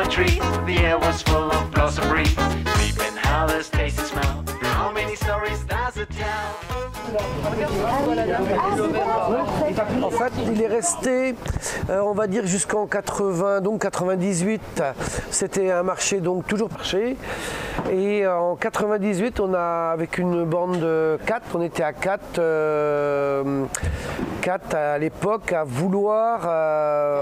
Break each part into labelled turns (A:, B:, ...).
A: a treat. The air was full of blossom breeze. Weeping howlers, taste and smell. How many stories does it tell?
B: En fait, il est resté, on va dire jusqu'en 80, donc 98, c'était un marché, donc toujours marché. Et en 98, on a, avec une bande de 4, on était à 4 à l'époque, à vouloir,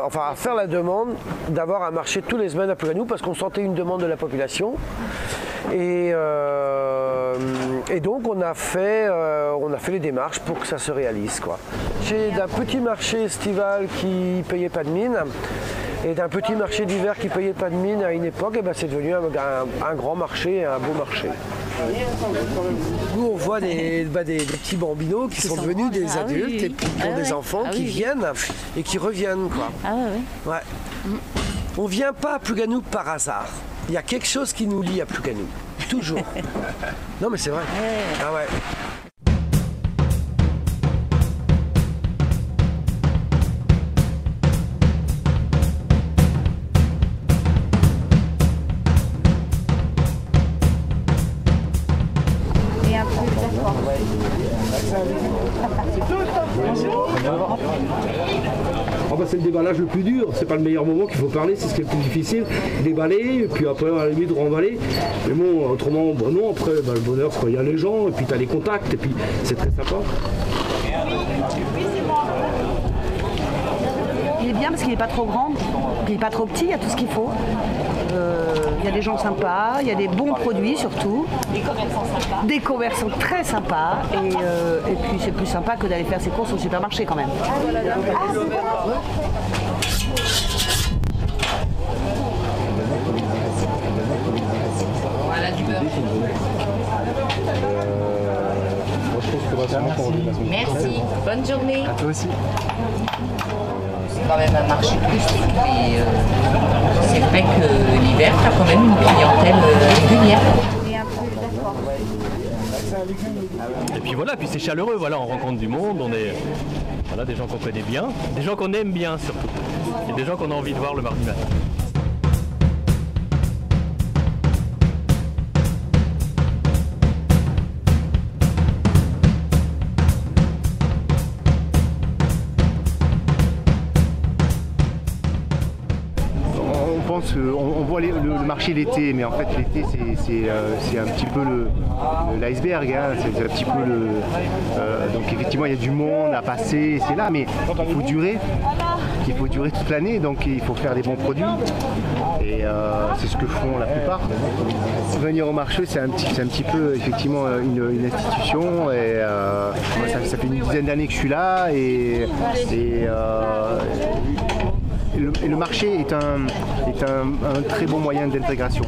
B: enfin à faire la demande d'avoir un marché tous les semaines à Plougasnou parce qu'on sentait une demande de la population. Et donc on a fait les démarches pour que ça se réalise, quoi. J'ai d'un petit marché estival qui payait pas de mine et d'un petit marché d'hiver qui payait pas de mine à une époque, et ben c'est devenu un grand marché, un beau marché. Nous on voit des petits bambinos qui sont devenus des adultes et puis qui ont des enfants qui viennent et qui reviennent, quoi.
C: Ah ouais.
B: On vient pas à Plougasnou par hasard. Il y a quelque chose qui nous lie à Plougasnou. Toujours. Non mais c'est vrai. Ah ouais.
D: C'est le déballage le plus dur, c'est pas le meilleur moment qu'il faut parler, c'est ce qui est le plus difficile, déballer, et puis après à la limite remballer. Mais bon, autrement, bon non, après le bonheur c'est quand il y a les gens, et puis tu as les contacts, et puis c'est très sympa.
E: Il est bien parce qu'il n'est pas trop grand, il n'est pas trop petit, il y a tout ce qu'il faut. Il y a des gens sympas, il y a des bons produits surtout. Des commerçants sympas. Des commerçants très sympas. Et puis c'est plus sympa que d'aller faire ses courses au supermarché quand même.
C: Voilà du beurre. Merci. Bonne journée.
F: À toi aussi.
C: C'est quand même un marché touristique, mais c'est vrai que l'hiver, tu as quand même une clientèle régulière.
G: Et puis voilà, puis c'est chaleureux, voilà, on rencontre du monde, on est voilà, des gens qu'on connaît bien, des gens qu'on aime bien surtout, et des gens qu'on a envie de voir le mardi matin.
F: On voit le marché l'été, mais en fait l'été c'est un petit peu l'iceberg, hein. C'est un petit peu donc effectivement il y a du monde à passer, c'est là, mais il faut durer toute l'année, donc il faut faire des bons produits. Et c'est ce que font la plupart. Venir au marché, c'est un petit peu effectivement une institution. Et ça fait une dizaine d'années que je suis là et le marché est un très bon moyen d'intégration,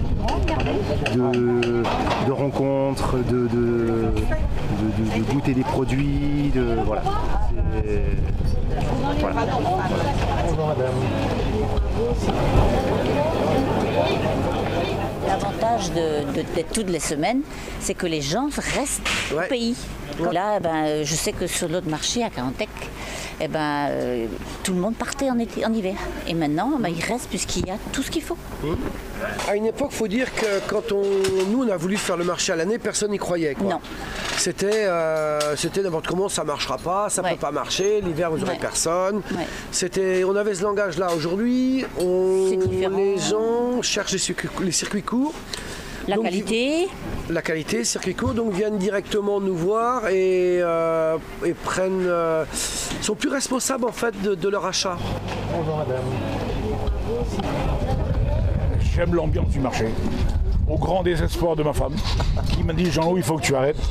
F: de rencontres, de goûter des produits, voilà.
D: Bonjour madame.
H: L'avantage d'être toutes les semaines, c'est que les gens restent au pays. Là, je sais que sur l'autre marché à Carantec, tout le monde partait en hiver. Et maintenant, il reste puisqu'il y a tout ce qu'il faut.
B: À une époque, il faut dire que quand nous on a voulu faire le marché à l'année, personne n'y croyait, quoi.
H: Non.
B: C'était n'importe comment, ça ne marchera pas, ça ne peut pas marcher, l'hiver vous n'aurez personne. On avait ce langage-là. Aujourd'hui, les gens cherchent les circuits courts.
H: La qualité, circuit court, donc viennent directement nous voir et sont plus responsables en fait de leur achat.
D: Bonjour madame.
I: J'aime l'ambiance du marché. Au grand désespoir de ma femme, qui m'a dit Jean-Loup, il faut que tu arrêtes.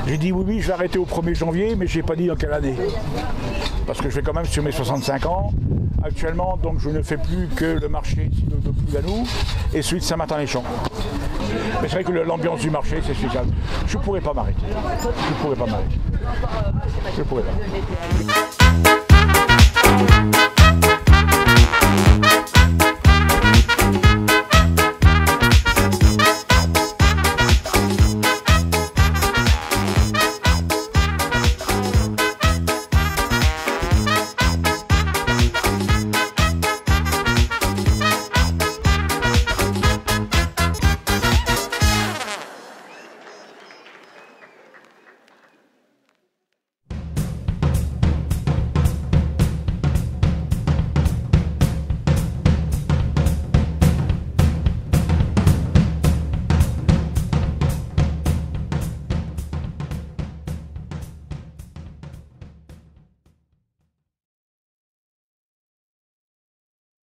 I: J'ai dit oui, je vais arrêter au 1er janvier, mais je n'ai pas dit dans quelle année. Parce que je vais quand même sur mes 65 ans. Actuellement, donc je ne fais plus que le marché ici de Plougasnou et celui de Saint-Martin-les-Champs. Mais c'est vrai que l'ambiance du marché, c'est spécial. Je ne pourrais pas m'arrêter. Je ne pourrais pas.